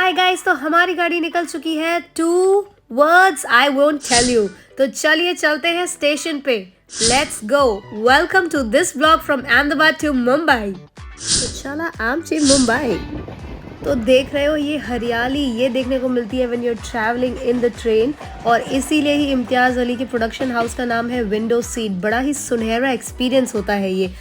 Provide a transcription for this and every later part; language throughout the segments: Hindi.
हाय गाइस, तो हमारी गाड़ी निकल चुकी है। 2 words I won't tell you। तो चलिए चलते हैं स्टेशन पे। Let's go. Welcome to this blog from Ahmedabad to Mumbai. तो चला आमची मुंबई। तो देख रहे हो ये हरियाली ये देखने को मिलती है when you are travelling in the train, और इसीलिए ही इम्तियाज अली के प्रोडक्शन हाउस का नाम है विंडो सीट। बड़ा ही सुनहरा एक्सपीरियंस होता है ये।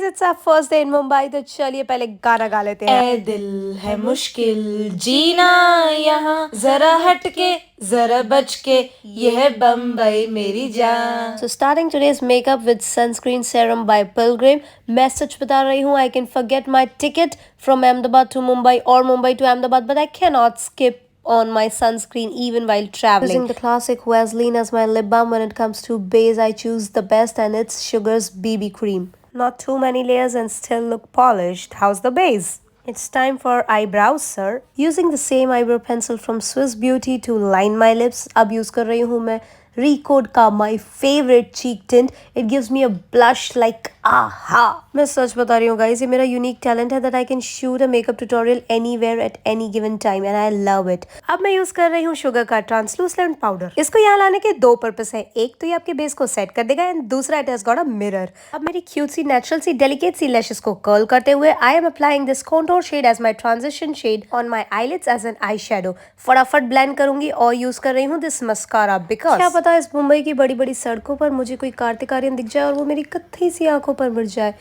It's our first day in Mumbai, तो चलिए पहले गाना गा लेते हैं। ए दिल है मुश्किल जीना यहाँ, जरा हटके जरा बच के, ये है बम्बई मेरी जान। So starting today's makeup with sunscreen serum by Pilgrim। मैं सच बता रही हूँ, I can forget my ticket from Ahmedabad to Mumbai or Mumbai to Ahmedabad, but I cannot skip on my sunscreen even while traveling. Using the classic Vaseline as my lip balm, when it comes to base I choose the best, and it's Sugar's BB cream. Not too many layers and still look polished. How's the base? It's time for eyebrows, sir. Using the same eyebrow pencil from Swiss Beauty to line my lips. अब use कर रही हूँ मैं Recode का my favorite cheek tint. It gives me a blush like aha. मैं सच बता रही हूँ guys, ये मेरा unique talent है that I can shoot a makeup tutorial anywhere at any given time and I love it. अब मैं use कर रही हूँ Sugar का translucent powder. इसको यहाँ लाने के 2 पर्पस है। एक तो ये आपके बेस को सेट कर देगा एंड दूसरा it has got a mirror. अब मेरी क्यूट सी नेचुरल सी डेलिकेट सी लैशेस को कर्ल करते हुए I am applying this contour shade as my transition shade on my eyelids as an eyeshadow. फटाफट ब्लेंड करूंगी और यूज कर रही हूँ दिस मस्कारा बिकॉज क्या पता इस मुंबई की बड़ी बड़ी सड़कों पर मुझे कोई कार्तिक आर्यन दिख जाए और वो मेरी कत्थई सी आंखों पर मिट जाए।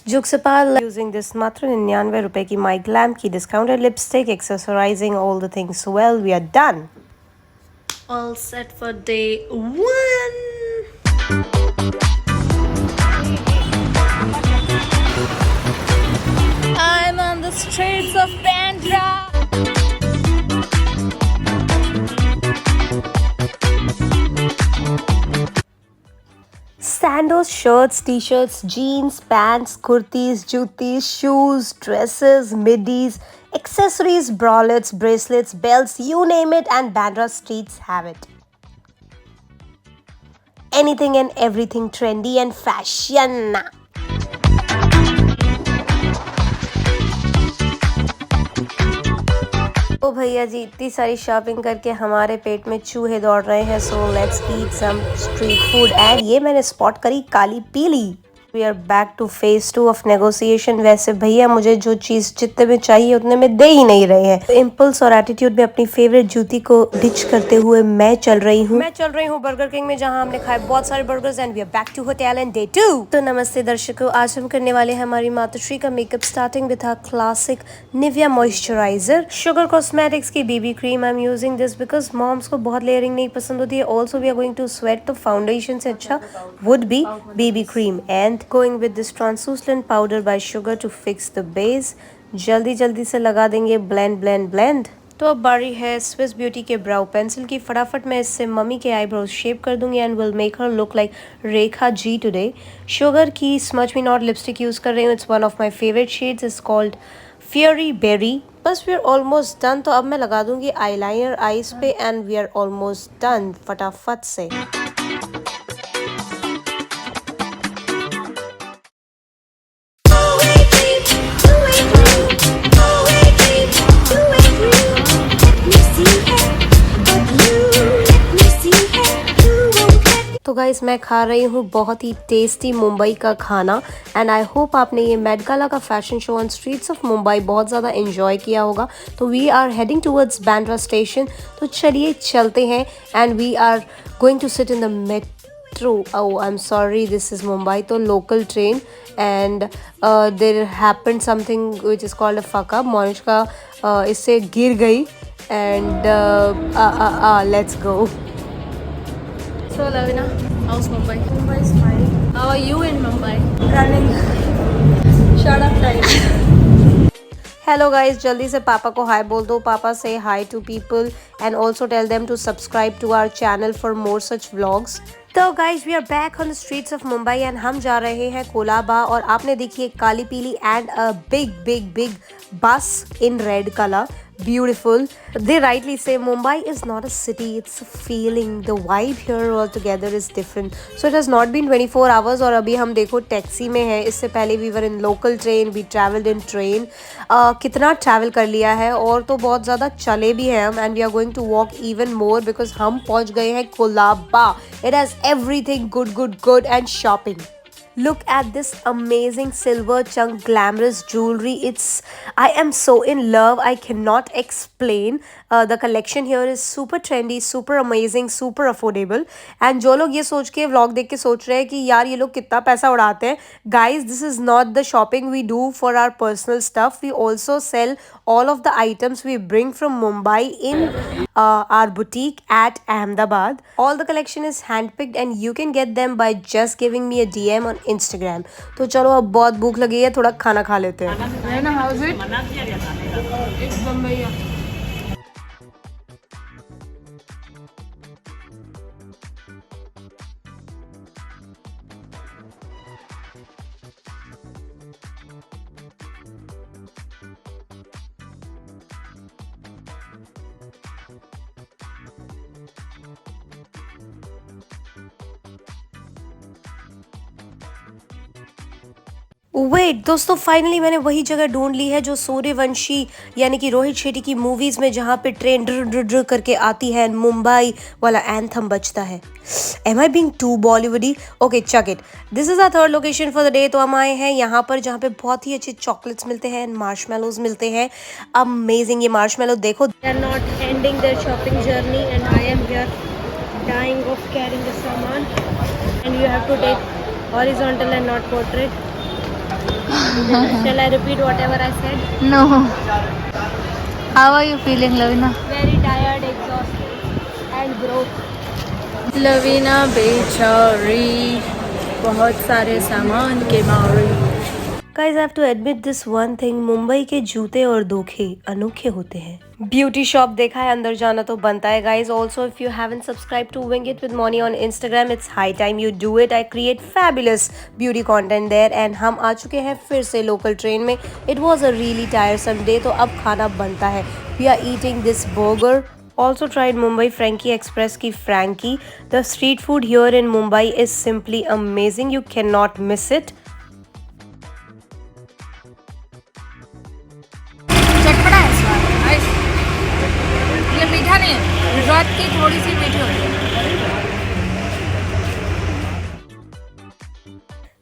जुग से पाल यूजिंग दिस मात्र 99 रुपए की माई ग्लैम की discounted lipstick, accessorising all the things well, we are done. All set for day 1। I'm on the streets of Bandra. Sandals, shirts, t-shirts, jeans, pants, kurtis, jutis, shoes, dresses, middies, accessories, bralettes, bracelets, belts, you name it, and Bandra streets have it. Anything and everything trendy and fashion. ओ भैया जी, इतनी सारी शॉपिंग करके हमारे पेट में चूहे दौड़ रहे हैं। So let's eat some street food. And ये मैंने स्पॉट करी काली पीली। We are back to phase 2 of negotiation. वैसे भैया मुझे जो चीज़ जितने में चाहिए उतने में दे ही नहीं रहे हैं। इम्पल्स और एटीट्यूड में अपनी फेवरेट जूती को डिच करते हुए मैं चल रही हूँ बर्गर किंग में, जहाँ हमने खाए बहुत सारे burgers and we are back to hotel and day 2। तो नमस्ते दर्शकों, आज हम करने वाले हैं हमारी मातोश्री का makeup, starting with our classic Nivea moisturiser, Sugar cosmetics की BB cream. I am using this because moms को बहुत लेयरिंग नहीं पसंद होती है। Also we are going to sweat, तो फाउंडेशन से अच्छा would be BB cream. And going with this translucent powder by Sugar to fix the base। जल्दी से लगा देंगे blend। तो अब बारी है स्विस ब्यूटी के ब्राउ पेंसिल की। फटाफट मैं इससे मम्मी के आईब्रोज शेप कर दूंगी and will make her look like Rekha ji today. Sugar की smudge me not lipstick use कर रही हूँ। It's one of my favourite shades, is called fiery berry. बस वी आर ऑलमोस्ट डन। तो अब मैं लगा दूंगी आईलाइनर आईज पे and we are almost done. फटाफट से तो गाइस मैं खा रही हूँ बहुत ही टेस्टी मुंबई का खाना एंड आई होप आपने ये मेट गाला का fashion show on streets of Mumbai बहुत ज़्यादा एंजॉय किया होगा। तो we are heading towards Bandra station. तो चलिए चलते हैं and we are going to sit in the metro. Oh I am sorry, this is Mumbai. तो local train and there happened something which is called a fuck up. Monica इससे गिर गई and let's go. So Lavina, how's Mumbai? Mumbai is fine. How are you in Mumbai? Running. Shut up, time. Hello guys, जल्दी से पापा को हाय बोल दो। पापा से hi to people and also tell them to subscribe to our channel for more such vlogs. तो guys we are back on the streets of Mumbai and हम जा रहे हैं कोलाबा। और आपने देखी काली पीली एंड अ बिग बस in red colour beautiful. They rightly say Mumbai is not a city, it's a feeling. The vibe here altogether is different. So it has not been 24 hours और अभी हम देखो टैक्सी में है. इससे पहले we were in local train, we traveled in train. कितना ट्रैवल कर लिया है और तो बहुत ज़्यादा चले भी हैं हम. And we are going to walk even more because हम पहुँच गए हैं Colaba. It has everything good and shopping. Look at this amazing silver chunk glamorous jewelry. I am so in love. I cannot explain. The collection here is super trendy, super amazing, super affordable. And जो लोग ये सोच के vlog देख के सोच रहे हैं कि यार ये लोग कितना पैसा उड़ाते हैं, guys, this is not the shopping we do for our personal stuff. We also sell all of the items we bring from Mumbai in our boutique at Ahmedabad. All the collection is handpicked and you can get them by just giving me a DM on Instagram. तो चलो अब बहुत भूख लगी है, थोड़ा खाना खा लेते हैं. How's it? It's Bombay. Wait दोस्तों, फाइनली मैंने वही जगह ढूंढ ली है जो सूर्यवंशी यानी कि रोहित शेट्टी की मूवीज में जहाँ पे ट्रेन ड्र ड्र ड्र करके आती है, मुंबई वाला एंथम बजता है. Am I being too Bollywoody? Okay, chuck it. This is our third location for the day. तो हम आए हैं यहाँ पर जहाँ पे बहुत ही अच्छे चॉकलेट्स मिलते हैं, मार्शमेलोज मिलते हैं. अमेजिंग. ये मार्शमेलो देखो. They are not ending their shopping journey and I am here dying of carrying the saman and you have to take horizontal and not portrait. Shall I repeat whatever I said? No. How are you feeling, Lavina? Very tired, exhausted and broke. Lavina बेचारी बहुत सारे सामान के मारी. Guys, I have to admit this one thing. Mumbai के जूते और धोखे अनोखे होते हैं. ब्यूटी शॉप देखा है, अंदर जाना तो बनता है. Guys, also if you haven't subscribed to Wing It with Moni on Instagram, it's high time you do it. I create fabulous beauty content there. And हम आ चुके हैं फिर से लोकल ट्रेन में. It was a really tiresome day, तो अब खाना बनता है. We are eating this burger. Also tried Mumbai Frankie Express की Frankie. The street food here in Mumbai is simply amazing. You cannot miss it. चटपटा है स्वाद. ये मीठा नहीं है, रात की थोड़ी सी मीठी होती है.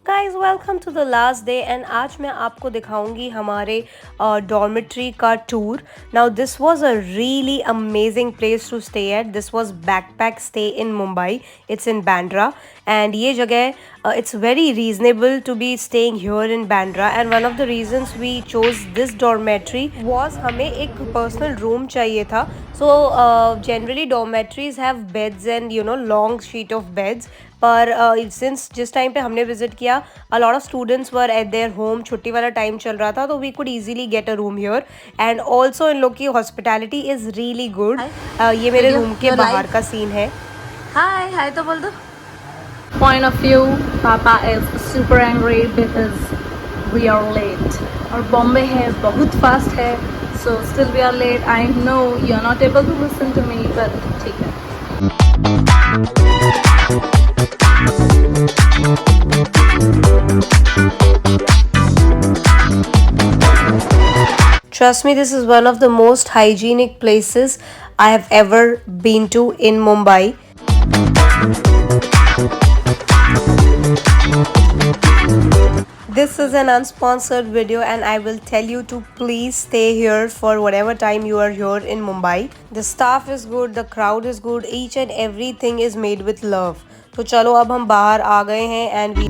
Guys, welcome to the last day. And आज मैं आपको दिखाऊंगी हमारे डॉर्मेट्री का tour. Now this was a really amazing place to stay at. This was backpack stay in Mumbai. It's in Bandra. And ये जगह it's very reasonable to be staying here in Bandra. And one of the reasons we chose this dormitory was हमें एक personal room चाहिए था. So generally dormitories have beds and long sheet of beds. पर since जिस टाइम पे हमने विजिट किया, a lot of students were at their home, छुट्टी वाला टाइम चल रहा था, तो we could easily get a room here. And also इन लोग की hospitality is really good. ये मेरे रूम के बाहर का सीन है. हाय हाय तो बोल दो. Point of view, Papa is super angry because we are late. और बॉम्बे है बहुत फास्ट है, so still we are late. I know you are not able to listen to me, but ठीक है. Trust me, this is one of the most hygienic places I have ever been to in Mumbai. This is an unsponsored video and I will tell you to please stay here for whatever time you are here in Mumbai. The staff is good, the crowd is good, each and everything is made with love. तो चलो अब हम बाहर आ गए हैं and we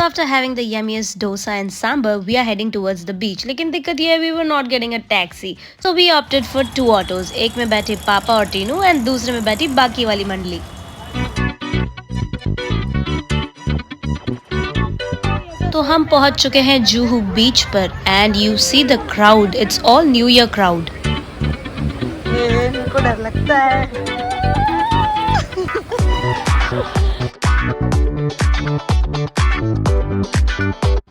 after having the yummiest dosa and sambar, we are heading towards the beach. लेकिन दिक्कत ये है, we were not getting a taxi, so we opted for 2 autos. एक में बैठे पापा और टीनू and दूसरे में बैठी बाकी वाली मंडली. तो हम पहुंच चुके हैं जुहू बीच पर and you see the crowd, it's all new year crowd. इनको डर लगता है।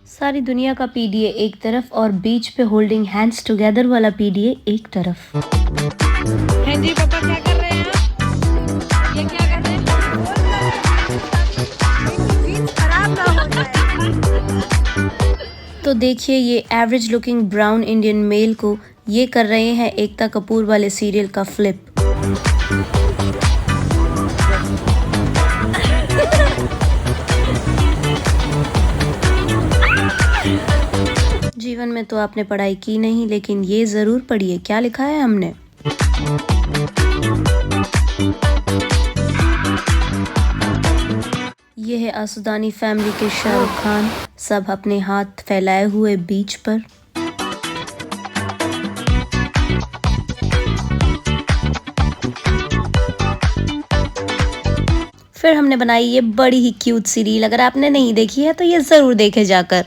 सारी दुनिया का पीडीए एक तरफ और बीच पे होल्डिंग हैंड्स टुगेदर वाला पीडीए एक तरफ। हाँ जी पापा, क्या कर रहे हैं आप? ये क्या कर रहे हैं? खराब ना हो जाए। तो देखिए ये average looking brown Indian male को ये कर रहे हैं एकता कपूर वाले सीरियल का फ्लिप। जीवन में तो आपने पढ़ाई की नहीं, लेकिन ये जरूर पढ़िए क्या लिखा है हमने। ये है आसुदानी फैमिली के शाहरुख खान, सब अपने हाथ फैलाए हुए बीच पर। फिर हमने बनाई ये बड़ी ही क्यूट सी रील, अगर आपने नहीं देखी है तो ये जरूर देखे जाकर।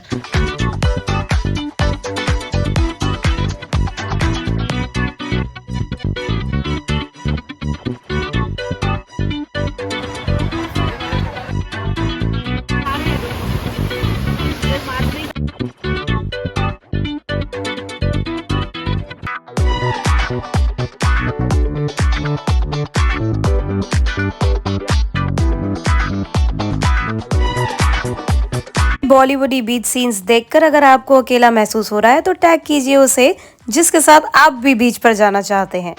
बॉलीवुडी बीच सीन्स देखकर अगर आपको अकेला महसूस हो रहा है तो टैग कीजिए उसे जिसके साथ आप भी बीच पर जाना चाहते हैं।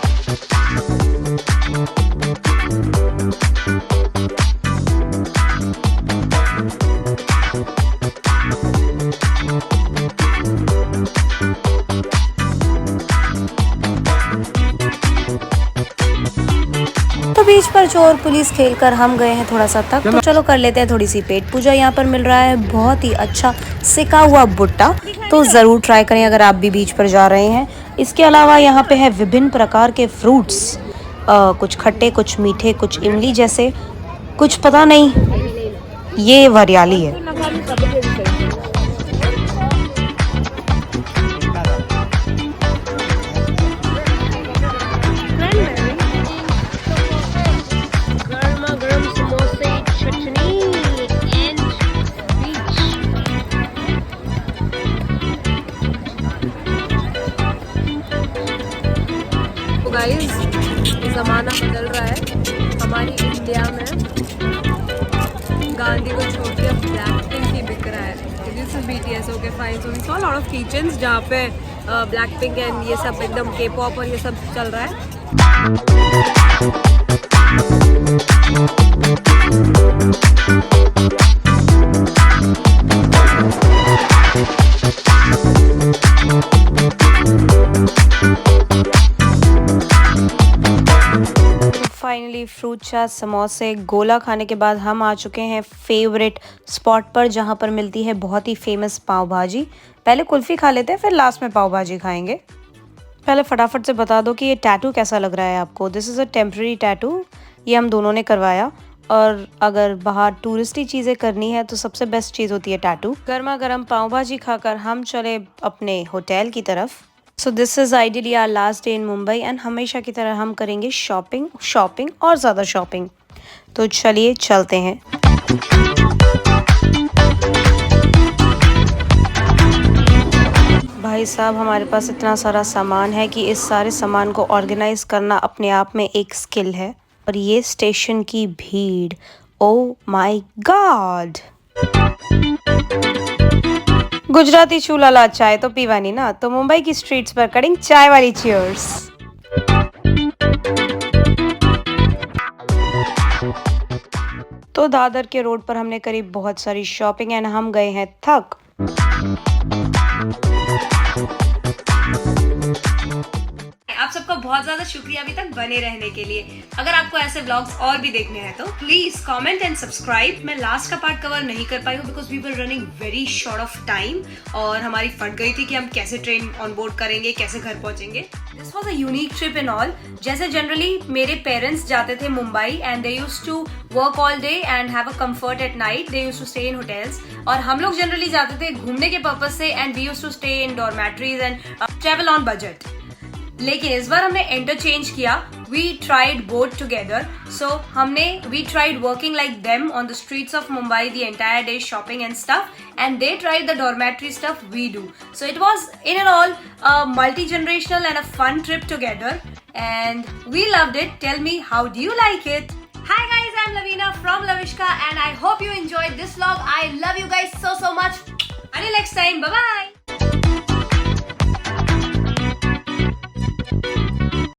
तो बीच पर चोर पुलिस खेलकर हम गए हैं थोड़ा सा थक, तो चलो कर लेते हैं थोड़ी सी पेट पूजा। यहाँ पर मिल रहा है बहुत ही अच्छा सिका हुआ भुट्टा, तो ज़रूर ट्राई करें अगर आप भी बीच पर जा रहे हैं। इसके अलावा यहाँ पे है विभिन्न प्रकार के फ्रूट्स, कुछ खट्टे कुछ मीठे कुछ इमली जैसे, कुछ पता नहीं, ये वरियाली है। गाइस, ज़माना बदल रहा है हमारी इंडिया में। गांधी को छोड़ के अब ब्लैकपिंक ही बिक रहा है। This is BTS, okay fine. So we saw lot of kitchens जहाँ पे ब्लैकपिंक एंड ये सब एकदम K-pop और ये सब चल रहा है। फाइनली फ्रूट चाट, समोसे, गोला खाने के बाद हम आ चुके हैं फेवरेट स्पॉट पर जहां पर मिलती है बहुत ही फेमस पाव भाजी। पहले कुल्फी खा लेते हैं, फिर लास्ट में पाव भाजी खाएंगे। पहले फटाफट से बता दो कि ये टैटू कैसा लग रहा है आपको। This is a temporary tattoo, ये हम दोनों ने करवाया। और अगर बाहर टूरिस्टी चीज़ें करनी है तो सबसे बेस्ट चीज़ होती है टैटू। गर्मा गर्म पाव भाजी खाकर हम चले अपने होटल की तरफ। So this is ideally our last day in Mumbai and हमेशा की तरह हम करेंगे शॉपिंग और ज़्यादा शॉपिंग। तो चलिए चलते हैं। भाई साहब, हमारे पास इतना सारा सामान है कि इस सारे सामान को ऑर्गेनाइज करना अपने आप में एक स्किल है। और ये स्टेशन की भीड़, ओ माय गॉड। गुजराती चूलाला चाय तो पीवानी ना, तो मुंबई की स्ट्रीट्स पर करेंगे चाय वाली चीयर्स। तो दादर के रोड पर हमने करी बहुत सारी शॉपिंग एंड हम गए हैं थक। आप सबका बहुत ज्यादा शुक्रिया अभी तक बने रहने के लिए। अगर आपको ऐसे व्लॉग्स और भी देखने हैं तो प्लीज कमेंट एंड सब्सक्राइब। मैं लास्ट का पार्ट कवर नहीं कर पाई हूँ because we were running very short of time और हमारी फट गई थी कि हम कैसे ट्रेन ऑन बोर्ड करेंगे, कैसे घर पहुंचेंगे। This was a unique trip in all. जैसे जनरली मेरे पेरेंट्स जाते थे Mumbai and they used to work all day and have a comfort at night, they used to stay in hotels, और हम लोग जनरली जाते थे घूमने के पर्पज से and we used to stay in dormitories and travel on budget. लेकिन इस बार हमने इंटरचेंज किया। We tried both together. So we tried working like them on the streets of Mumbai the entire day, shopping and stuff, and they tried the dormitory stuff we do. So it was in and all a multi-generational and a fun trip together, and we loved it. Tell me, how do you like it? Hi guys, I'm Lavina from Lavishka and I hope you enjoyed this vlog. I love you guys so much. Until next time, bye bye.